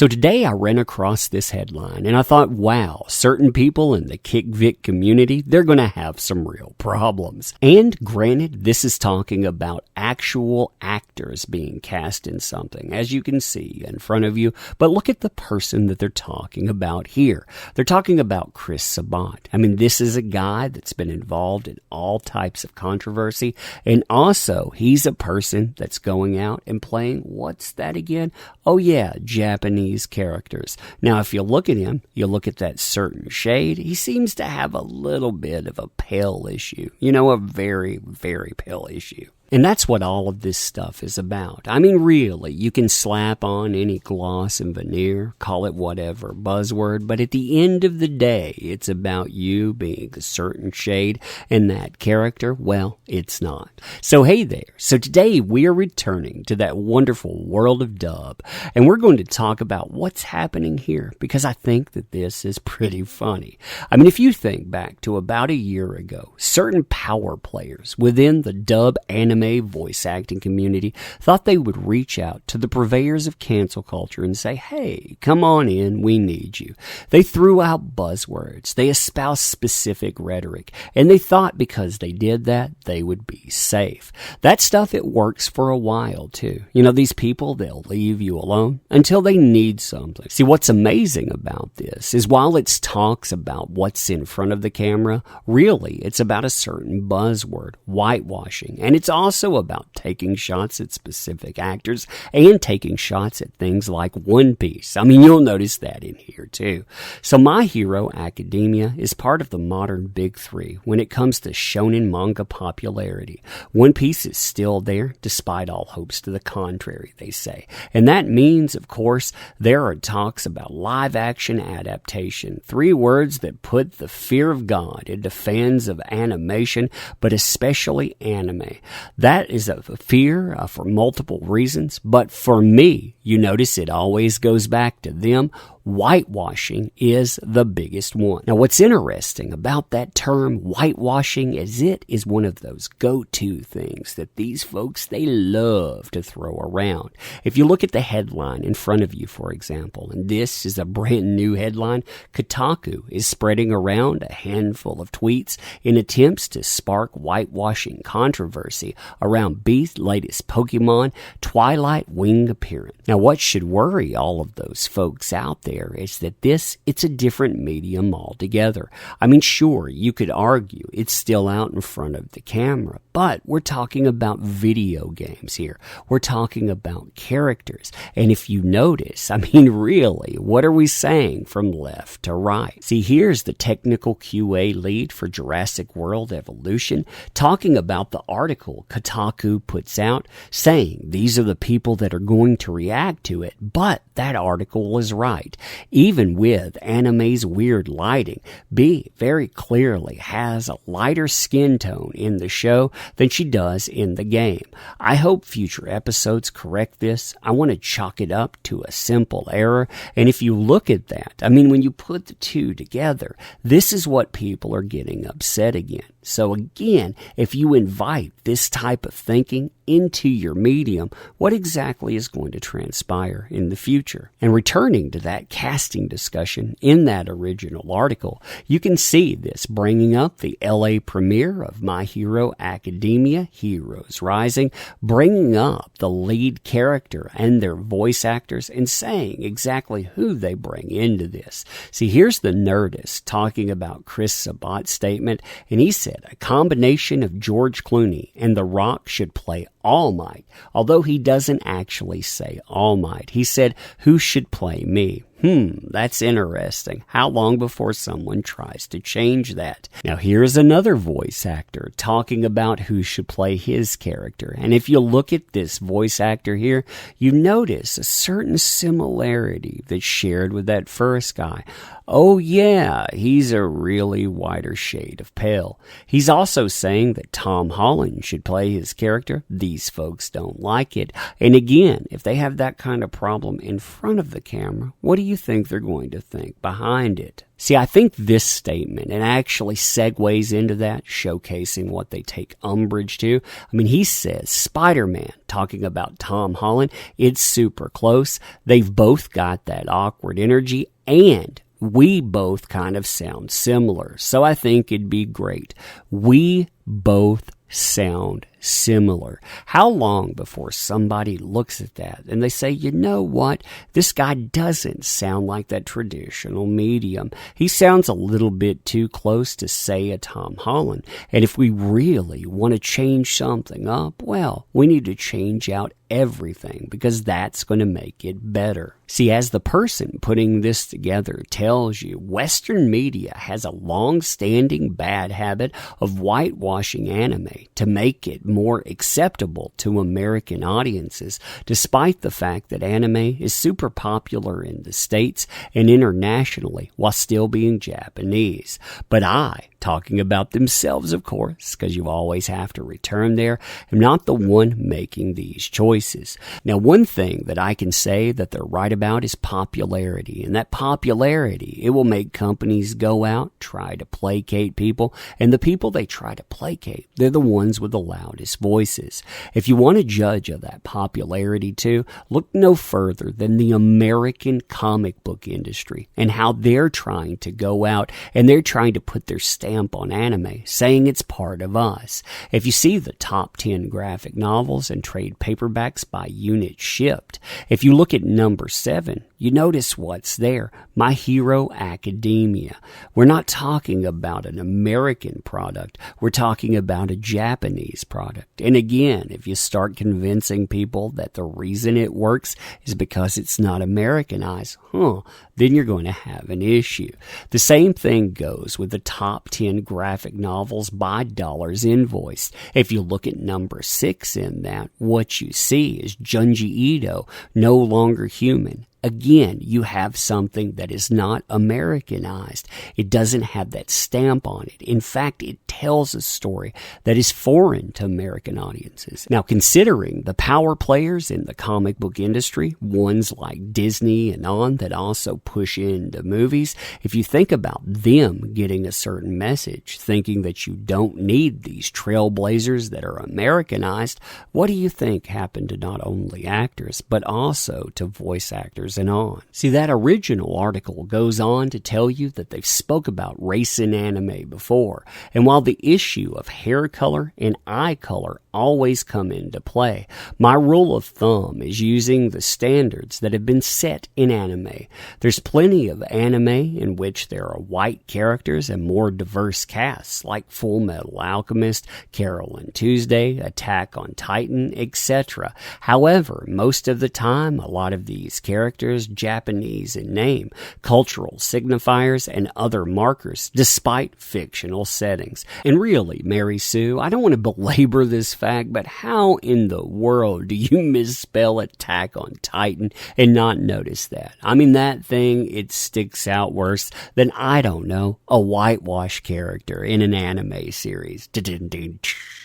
So today I ran across this headline and I thought, wow, certain people in the KICKVIC community, they're going to have some real problems. And granted, this is talking about actual actors being cast in something, as you can see in front of you. But look at the person that they're talking about here. They're talking about Chris Sabat. I mean, this is a guy that's been involved in all types of controversy. And also, he's a person that's going out and playing, what's that again? Oh yeah, Japanese characters. Now, if you look at him, you look at that certain shade, he seems to have a little bit of a pale issue. You know, a very, very pale issue. And that's what all of this stuff is about. I mean, really, you can slap on any gloss and veneer, call it whatever buzzword, but at the end of the day, it's about you being a certain shade, and that character, well, it's not. So hey there. So today we are returning to that wonderful world of dub, and we're going to talk about what's happening here, because I think that this is pretty funny. I mean, if you think back to about a year ago, certain power players within the dub anime voice acting community thought they would reach out to the purveyors of cancel culture and say, hey, come on in, we need you. They threw out buzzwords, they espoused specific rhetoric, and they thought because they did that, they would be safe. That stuff, it works for a while too. You know, these people, they'll leave you alone until they need something. See, what's amazing about this is while it talks about what's in front of the camera, really it's about a certain buzzword, whitewashing, and it's also about taking shots at specific actors and taking shots at things like One Piece. I mean, you'll notice that in here too. So My Hero Academia is part of the modern big three when it comes to shonen manga popularity. One Piece is still there despite all hopes to the contrary, they say. And that means, of course, there are talks about live action adaptation. 3 words that put the fear of God into fans of animation, but especially anime. That is a fear for multiple reasons, but for me, you notice it always goes back to them. Whitewashing is the biggest one. Now, what's interesting about that term whitewashing is it is one of those go-to things that these folks, they love to throw around. If you look at the headline in front of you, for example, and this is a brand new headline, Kotaku is spreading around a handful of tweets in attempts to spark whitewashing controversy around B's latest Pokemon Twilight wing appearance. Now, what should worry all of those folks out there is that it's a different medium altogether. I mean, sure, you could argue it's still out in front of the camera, but we're talking about video games here. We're talking about characters. And if you notice, I mean, really, what are we saying from left to right? See, here's the technical QA lead for Jurassic World Evolution talking about the article Kotaku puts out, saying these are the people that are going to react to it, but that article is right. Even with anime's weird lighting, B very clearly has a lighter skin tone in the show than she does in the game. I hope future episodes correct this. I want to chalk it up to a simple error. And if you look at that, I mean, when you put the two together, this is what people are getting upset again. So again, if you invite this type of thinking into your medium, what exactly is going to transpire in the future? And returning to that casting discussion in that original article, you can see this bringing up the LA premiere of My Hero Academia, Heroes Rising, bringing up the lead character and their voice actors and saying exactly who they bring into this. See, here's the Nerdist talking about Chris Sabat's statement, and he said a combination of George Clooney and The Rock should play All Might, although he doesn't actually say All Might. He said, who should play me? That's interesting. How long before someone tries to change that? Now, here's another voice actor talking about who should play his character. And if you look at this voice actor here, you notice a certain similarity that's shared with that first guy. Oh yeah, he's a really whiter shade of pale. He's also saying that Tom Holland should play his character. These folks don't like it. And again, if they have that kind of problem in front of the camera, what do you you think they're going to think behind it? See, I think this statement, and actually segues into that, showcasing what they take umbrage to. I mean, he says, Spider-Man, talking about Tom Holland, it's super close. They've both got that awkward energy, and we both kind of sound similar. So I think it'd be great. We both sound similar. How long before somebody looks at that and they say, you know what, this guy doesn't sound like that traditional medium. He sounds a little bit too close to, say, a Tom Holland. And if we really want to change something up, well, we need to change out everything, because that's going to make it better. See, as the person putting this together tells you, Western media has a long-standing bad habit of whitewashing anime to make it more acceptable to American audiences, despite the fact that anime is super popular in the States and internationally while still being Japanese. But I, talking about themselves, of course, because you always have to return there, am not the one making these choices. Now, one thing that I can say that they're right about is popularity. And that popularity, it will make companies go out, try to placate people, and the people they try to placate, they're the ones with the loudest voices. If you want to judge of that popularity too, look no further than the American comic book industry and how they're trying to go out and they're trying to put their stamp on anime, saying it's part of us. If you see the top 10 graphic novels and trade paperbacks by unit shipped, if you look at number 7, you notice what's there. My Hero Academia. We're not talking about an American product. We're talking about a Japanese product. And again, if you start convincing people that the reason it works is because it's not Americanized, then you're going to have an issue. The same thing goes with the top 10 graphic novels by dollars invoiced. If you look at number 6 in that, what you see is Junji Ito, No Longer Human. Again, you have something that is not Americanized. It doesn't have that stamp on it. In fact, it tells a story that is foreign to American audiences. Now, considering the power players in the comic book industry, ones like Disney and on that also push into movies, if you think about them getting a certain message, thinking that you don't need these trailblazers that are Americanized, what do you think happened to not only actors, but also to voice actors and on? See, that original article goes on to tell you that they've spoke about race in anime before, and while the issue of hair color and eye color always come into play, my rule of thumb is using the standards that have been set in anime. There's plenty of anime in which there are white characters and more diverse casts, like Full Metal Alchemist, Carol and Tuesday, Attack on Titan, etc. However, most of the time, a lot of these characters Japanese in name, cultural signifiers, and other markers, despite fictional settings. And really, Mary Sue, I don't want to belabor this fact, but how in the world do you misspell Attack on Titan and not notice that? I mean, that thing, it sticks out worse than, I don't know, a whitewash character in an anime series.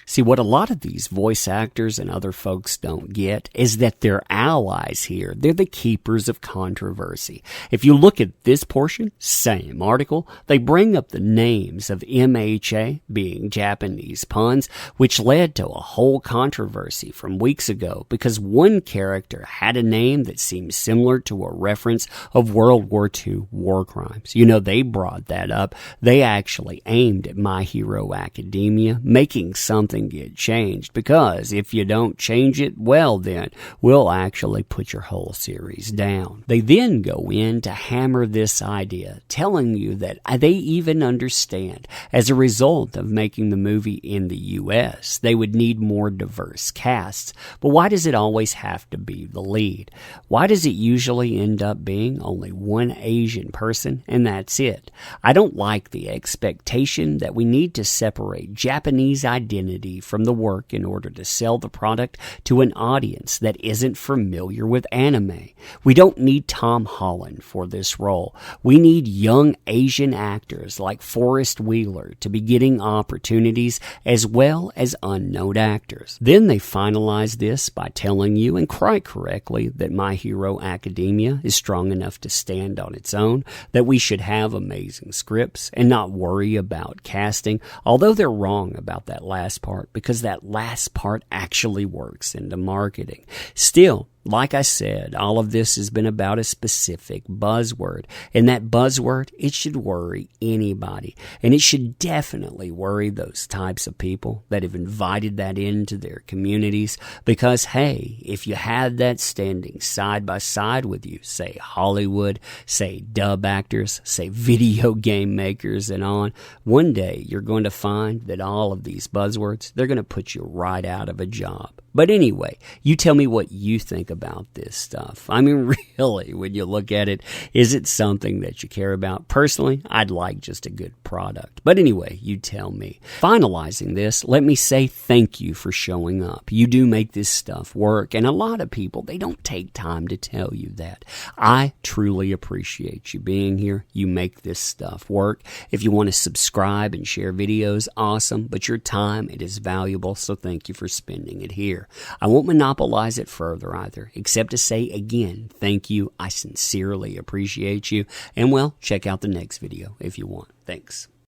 See, what a lot of these voice actors and other folks don't get is that they're allies here. They're the keepers of controversy. If you look at this portion, same article, they bring up the names of MHA being Japanese puns, which led to a whole controversy from weeks ago because one character had a name that seemed similar to a reference of World War II war crimes. You know, they brought that up. They actually aimed at My Hero Academia, making something get changed, because if you don't change it, well then, we'll actually put your whole series down. They then go in to hammer this idea, telling you that they even understand as a result of making the movie in the US, they would need more diverse casts. But why does it always have to be the lead? Why does it usually end up being only one Asian person and that's it? I don't like the expectation that we need to separate Japanese identity publicity from the work in order to sell the product to an audience that isn't familiar with anime. We don't need Tom Holland for this role. We need young Asian actors like Forrest Wheeler to be getting opportunities as well as unknown actors. Then they finalize this by telling you, and quite correctly, that My Hero Academia is strong enough to stand on its own, that we should have amazing scripts and not worry about casting, although they're wrong about that last part because that last part actually works into marketing. Still, like I said, all of this has been about a specific buzzword. And that buzzword, it should worry anybody. And it should definitely worry those types of people that have invited that into their communities. Because, hey, if you had that standing side by side with you, say Hollywood, say dub actors, say video game makers and on, one day you're going to find that all of these buzzwords, they're going to put you right out of a job. But anyway, you tell me what you think about this stuff. I mean, really, when you look at it, is it something that you care about? Personally, I'd like just a good product. But anyway, you tell me. Finalizing this, let me say thank you for showing up. You do make this stuff work, and a lot of people, they don't take time to tell you that. I truly appreciate you being here. You make this stuff work. If you want to subscribe and share videos, awesome, but your time, it is valuable, so thank you for spending it here. I won't monopolize it further either, except to say again, thank you. I sincerely appreciate you. And well, check out the next video if you want. Thanks.